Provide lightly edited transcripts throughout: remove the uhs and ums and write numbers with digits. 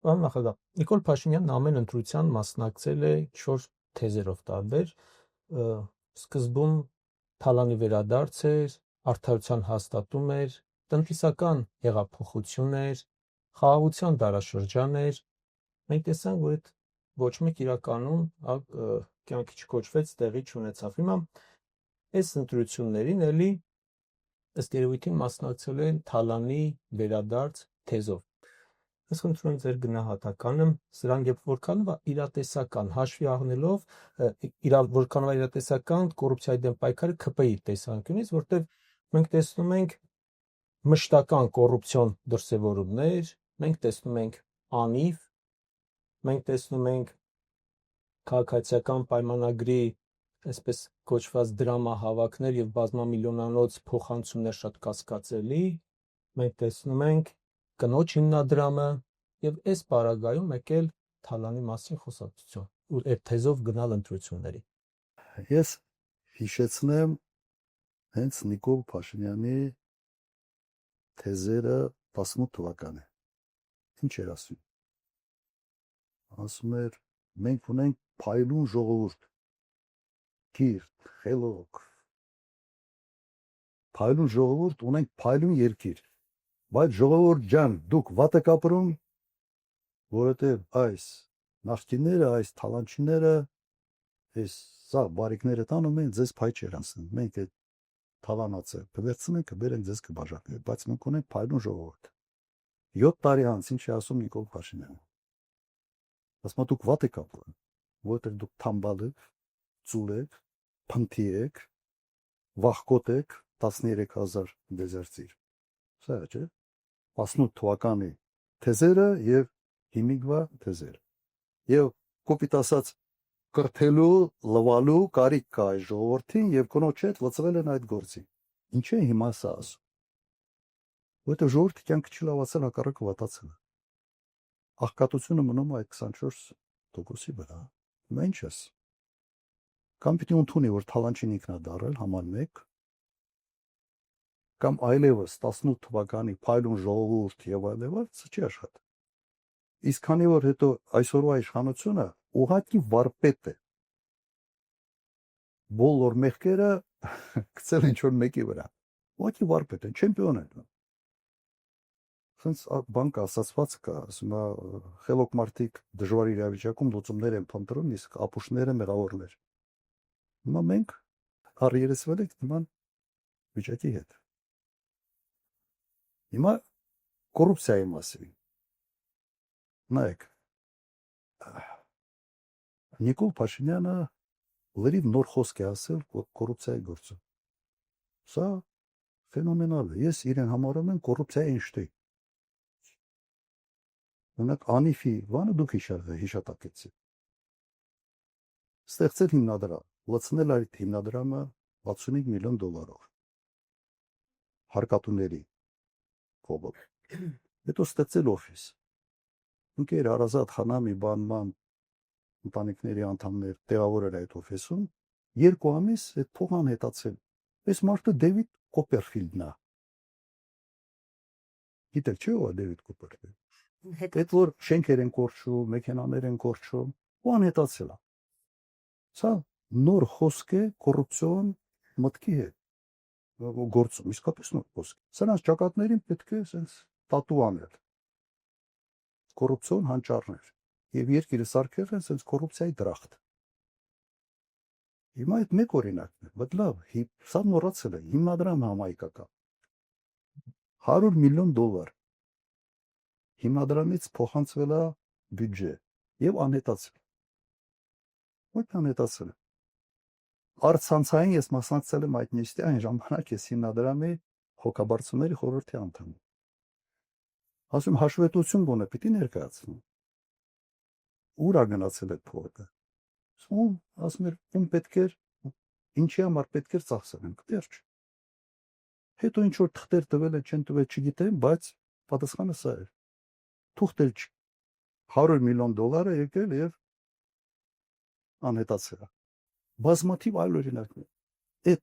Պարոն նախագահ, Նիկոլ Փաշինյանն ամեն ընտրության մասնակցել է 4 թեզերով տարբեր, սկզբում թալանի վերադարձ էր, արդարության հաստատում էր, տնտեսական հեղափոխություն էր, խաղաղության դարաշրջան էր։ Մենք տեսանք, որ այդ ոչ մեկ իրականում կյանքի չկոչվեց, տեղի չունեցավ։ Հիմա այս ընտրություններին էլի ըստ երևույթին մասնակցել են թալանի վերադարձ թեզով։ Ես խնդրում եմ ձեր գնահատականը սրան, երբ որքանով իրատեսական հաշվի առնելով որքանով իրատեսական կոռուպցիայի դեմ պայքարը ՔՊԻ տեսանկյունից, որտեղ մենք տեսնում ենք մշտական կոռուպցիոն դրսևորումներ, մենք տեսնում ենք անիվ, մենք տեսնում ենք քաղաքացիական պայմանագրի այսպես կոչված դրամահավաքներ եւ բազմամիլիոնանոց փոխանցումներ շատ կասկածելի, մենք տեսնում ենք կնոջ հիմնադրամը եւ այս պարագայում եկել թալանի մասին խոսակցություն ու այդ թեզով գնալ ընտրությունների։ Ես հիշեցնեմ հենց Նիկոլ Փաշինյանի թեզերը 18 թվականի։ Ինչ էր ասում։ Ասում էր մենք ունենք փայլուն ժողովուրդ, կիրթ, խելոք, փայլուն ժողովուրդ, ունենք փայլուն երկիր, բայց ժողովուրդ ջան, դուք վատ եք ապրում, որովհետև այս նախկինները, այս թալանչիները, այս սա բարիկները տանում են ձեզ փայ չեր անցնում։ Մենք այդ թալանացը կվերցնենք, կբերենք ձեզ կբաժանենք, բայց մենք ունենք փայլուն ժողովուրդ։ 7 տարի անց ինչ է ասում Նիկոլ Փաշինյանը։ Ասում դուք վատ եք ապրում, որովհետև դուք թամբալ եք, ծուլ եք, փնթի եք, վախկոտ եք 13000 դեզերտիր։ Սա է, չէ՞։ 18 թվականի թեզերը եւ հիմիկվա թեզերը։ Եվ կոպիտ ասած կրթելու, լվալու կարիք կա այս ժողովրդին եւ կնոջ հետ լծվել են այդ գործին։ Ինչ է հիմա սա ասում։ Որտեղ ժողովրդի կյանքը չլավացել, հակառակը վատացել է։ Աղքատությունը մնում է այդ 24%-ի վրա։ Հիմա ինչ ես։ Կամ պիտի ընդունի, որ թալանչին ինքն է դարել համան 1, կամ այլևս 18 թվականի փայլուն ժողովուրդ եւ այլևս չի աշխատի։ Իսկ քանի որ հետո այսօրվա իշխանությունը ուղղակի վարպետ է։ Բոլոր մեղքերը գցել ինչ որ մեկի վրա։ Ուղղակի վարպետ են, չեմպիոն են։ Սենց բան կա, ասացված կա, ասում է խելոք մարդիկ դժվար իրավիճակում լուծումներ են փնտրում, իսկ ապուշները մեղավորներ։ Հիմա մենք առերեսվել ենք նման վիճակի հետ։ Հիմա կոռուպցիայի մասին։ Նայեք, Նիկոլ Փաշինյանը լրիվ նոր խոսք է ասել կոռուպցիայի գործում։ Սա ֆենոմենալ է։ Ես իրեն համարում եմ կոռուպցիայի Էյնշտեյն։ Ունեք անիֆի բանը դուք հիշատակեցիք։ Ստեղծել հիմնադրամ, լցնել այդ հիմնադրամը 65 միլիոն դոլարով։ Հարկատուների կողմով։ Հետո ստեղծել օֆիս։ Ինքեր Արազատ Խանամի բանման ընտանիքների անդամներ տեղավորել այդ օֆիսում, 2 ամիս այդ փողն անհետացել։ Այս մարդը Դեվիդ Կոպերֆիլդն է։ Գիտեք չէ՞ ով է Դեվիդ Կոպերֆիլդը։ Այդ որ շենքեր են կորչում, մեքենաներ են կորչում, ու անհետացել է։ Սա նոր խոսք է կոռուպցիոն մտքի հետ գործում, իսկապես նոր խոսք։ Սրանց ճակատներին պետք է sense տատու անել։ Կոռուպցիոն հանճարներ եւ երկիրը սարքել են sense կոռուպցիայի դրախտ։ Հիմա այդ մեկ օրինակն է, բայց լավ, սա նորացել է, հիմնադրամ համայնքական 100 միլիոն դոլար հիմնադրամից փոխանցվել է բյուջե եւ անհետացել։ Ո՞ր անհետացել։ Արցանցային ես մասնակցել եմ այդ նիստի, այն ժամանակ ես հիմնադրամի հոգաբարձուների խորհրդի անդամ։ Ասում հաշվետվություն գոնե պիտի ներկայացնեմ։ Ուր է գնացել այդ փողը։ Ասում էր, ում պետք էր, ինչի համար պետք էր ծախսենք, վերջ։ Հետո ինչ որ թղթեր տվել են, չեն տվել, չգիտեմ, բայց պատասխանը սա էր։ Թուղթեր 100 միլիոն դոլարը եկել եւ անհետացել։ Բազմաթիվ այլ օրինակներ։ Այդ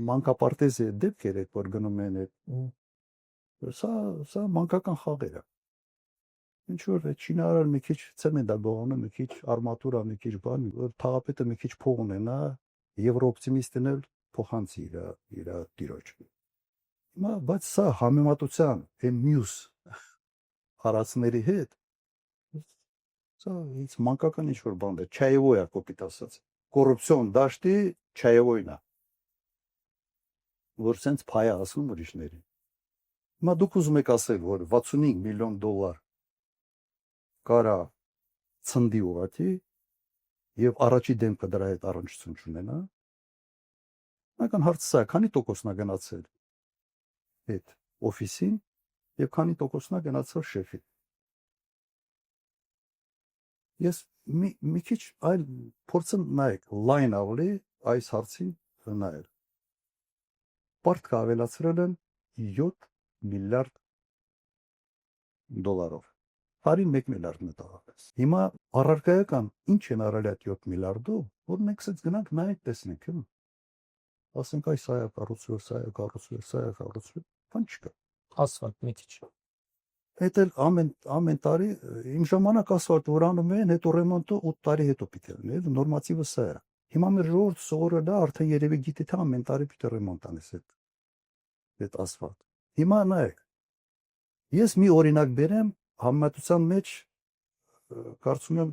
մանկապարտեզի դեպքեր այդ որ գնում են այդ սա մանկական խաղեր է։ Ինչ որ չինարար մի քիչ ցեմենտ է բողոնում, մի քիչ արմատուրա, մի քիչ բան, որ թաղապետը մի քիչ փող ունենա, եվրոօպտիմիստն էլ փոխանցի իր տիրոջ։ Հիմա բայց սա համեմատության այն մյուս հարացների հետ սա ինձ մանկական ինչ որ բան է, չայևոյա կոպիտ ասած։ Կոռուպցիոն դաշտի չայևոյնա, որ սենց փայ է ասում ուրիշներին։ Հիմա դուք ուզում եք ասել, որ 65 միլիոն դոլար կարա ցնդի ուղղակի եւ առաջի դեմքը դրա հետ առնչություն չունենա։ Նական հարցը սա, քանի տոկոսն է գնացել այդ օֆիսին եւ քանի տոկոսն է գնացել շեֆին։ Ես մի քիչ այլ փորձեմ նայեք, լայն ավելի այս հարցին նայել։ Պարտք ավելացրել են 7 միլիարդ դոլարով։ Հարին 1 միլիարդ մտահոգես։ Հիմա առարկայական ինչ են արել այդ 7 միլիարդով, որ մենք ցած գնանք նայենք տեսնենք, հա։ Ասենք այս սա է կառուցվել, սա է կառուցվել, սա է կառուցվել, բան չկա։ Ասֆալտ մի քիչ։ Այդ էլ ամեն տարի իմ ժամանակ ասֆալտ որ անում են, հետո ռեմոնտը 8 տարի հետո պիտի լինի, նորմատիվը սա է։ Հիմա մեր ժողովուրդը սովորել է, արդեն երևի գիտի թե ամեն տարի պիտի ռեմոնտ անես այդ ասֆալտ։ Հիմա նայեք։ Ես մի օրինակ բերեմ համեմատության մեջ կարծում եմ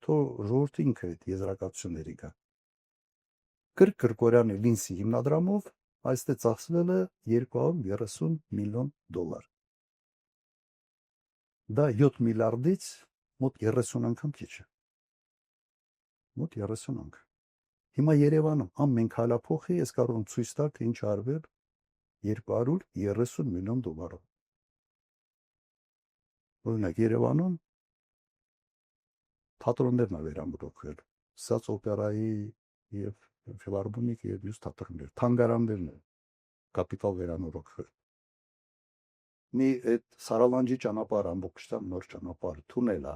թող ժողովուրդը ինքը այդ եզրակացությունների գա։ Գրգորյանի Լինսի հիմնադրամով այստեղ ծախսվել է 230 միլիոն դոլար։ Դա 7 միլիարդից մոտ 30 անգամ քիչ է։ Մոտ 30 անգամ։ Հիմա Երևանում ամեն քայլափոխի ես կարող եմ ցույց տալ, թե ինչ արվել 230 միլիոն դոլարով։ Օրինակ Երևանում թատրոններն է վերամրոքվել, Սաց օպերայի եւ ֆիլհարմոնիկ եւ մյուս թատրոններ, թանգարաններն են կապիտալ վերանորոգվել։ Մի այդ Սարալանջի ճանապարհ ամբողջությամբ նոր ճանապարհ, թունել է,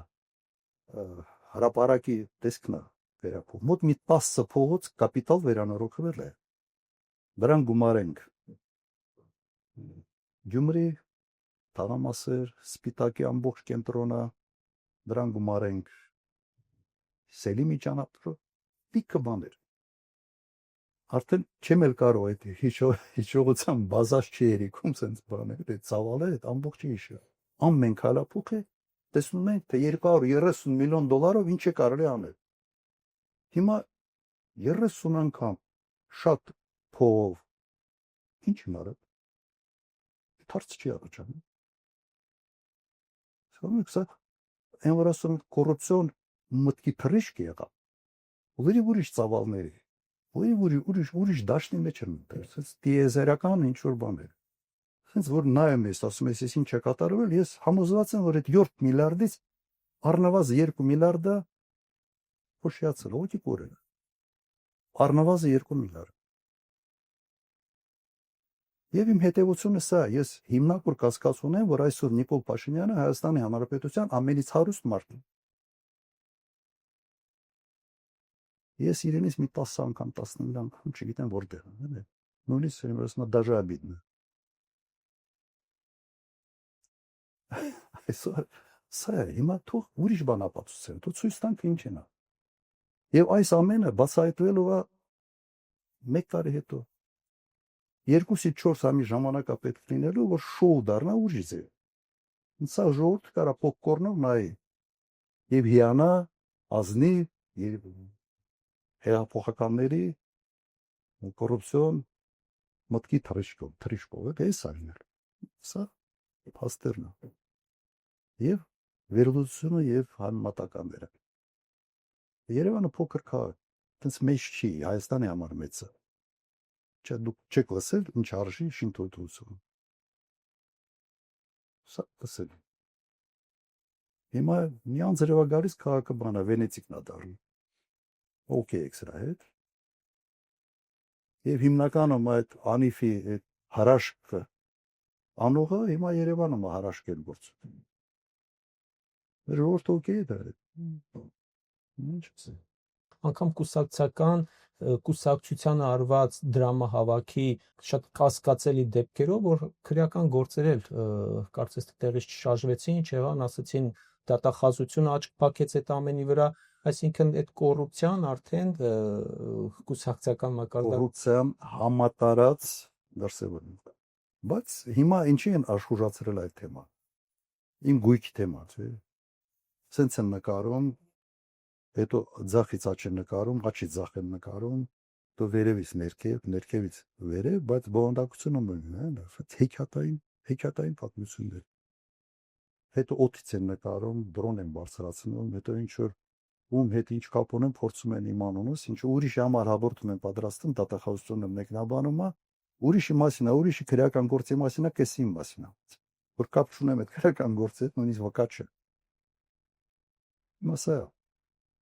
հրապարակի տեսքն է վերափոխ։ Մոտ մի 10 փողոց կապիտալ վերանորոգվել է։ Դրան գումարենք Գյումրի, Թաղամասեր, Սպիտակի ամբողջ կենտրոնը, դրան գումարենք Սելիմի ճանապարհը, լիքը բաներ։ Արդեն չեմ էլ կարող այդ հիշողության բազած չի երիքում սենց բաներ, այդ ծավալը այդ ամբողջը հիշը։ Ամեն քայլափոխը տեսնում ենք, թե 230 միլիոն դոլարով ինչ է կարելի անել։ Հիմա 30 անգամ շատ փողով ինչ հնարը։ Հարց չի առաջանում։ Սա այն որ ասում կոռուպցիոն մտքի թռիչք եղավ։ Ուրիշ ծավալների, ուրիշ դաշտի մեջ են մտել, սենց տիեզերական ինչ որ բաներ։ Սենց որ նայում ես, ասում ես, ինչ է կատարվել, ես համոզված եմ, որ այդ 7 միլիարդից առնվազն 2 միլիարդը փոշիացել, ողջի կորել։ Առնվազն 2 միլիարդ։ Եվ իմ հետևությունը սա, ես հիմնավոր կասկած ունեմ, որ այսօր Նիկոլ Փաշինյանը Հայաստանի Հանրապետության ամենից հարուստ մարդն է։ Ես իրենից մի 10 անգամ, 15 անգամ չգիտեմ որտեղ է, նույնիսկ ասում դաժե обидно։ Այսօր սա հիմա թող ուրիշ բան ապացուցեն, թող ցույց տանք ինչ են։ Եվ այս ամենը բացահայտվելու է 1 տարի հետո։ 2-ից 4 ամիս ժամանակ է պետք լինելու, որ շոու դառնա ուրիշ ձև։ Սա ժողովուրդը կարա պոպկորնով նայի եւ հիանա, ազնի եւ հեղափոխականների կոռուպցիոն մտքի թռիչքով է սա լինել։ Սա փաստերն է։ Եվ վերլուծությունը եւ համատականները։ Երևանը փոքր քաղաք, այդպես մեծ չի, Հայաստանի համար մեծ է։ Չէ, դուք չեք լսել ինչ արժի շինթույլտվությունը։ Սա լսել։ Հիմա մի անձրևա գալիս քաղաքը բանա Վենեցիկն է դառնում։ Okay եք սրա հետ։ Եվ հիմնականում այդ անիֆի այդ հարաշքը անողը հիմա Երևանում է հարաշկել գործում։ Ժողովուրդը okay է դա։ Ինչ ասեմ։ Անկամ կուսակցությանը արված դրամահավաքի շատ կասկածելի դեպքերով, որ քրեական գործեր էլ կարծես թե տեղից չշարժվեցին, չեղան, ասացին դատախազությունը աչք փակեց այդ ամենի վրա, այսինքն այդ կոռուպցիան արդեն կուսակցական մակարդակ կոռուպցիան համատարած դրսևորում։ Բայց հիմա ինչի են աշխուժացրել այդ թեման։ Իմ գույքի թեման, չէ։ Սենց են նկարում, հետո ձախից աչ են նկարում, աչից ձախ են նկարում, դու վերևից ներքև, ներքևից վերև, բայց բովանդակությունը մնում է, հեքիաթային պատմություններ։ Հետո օդից են նկարում, դրոն են բարձրացնում, հետո ինչ որ ում հետ ինչ կապ ունեն, փորձում են իմանոնս, ինչ ուրիշի համար հաղորդում են պատրաստում, դատախազությունը մեկնաբանում է, ուրիշի մասին է, ուրիշի քրեական գործի մասին է, կեսի մասին է։ Որ կապ չունեմ այդ քրեական գործի հետ, նույնիսկ վկա չէ։ Մասա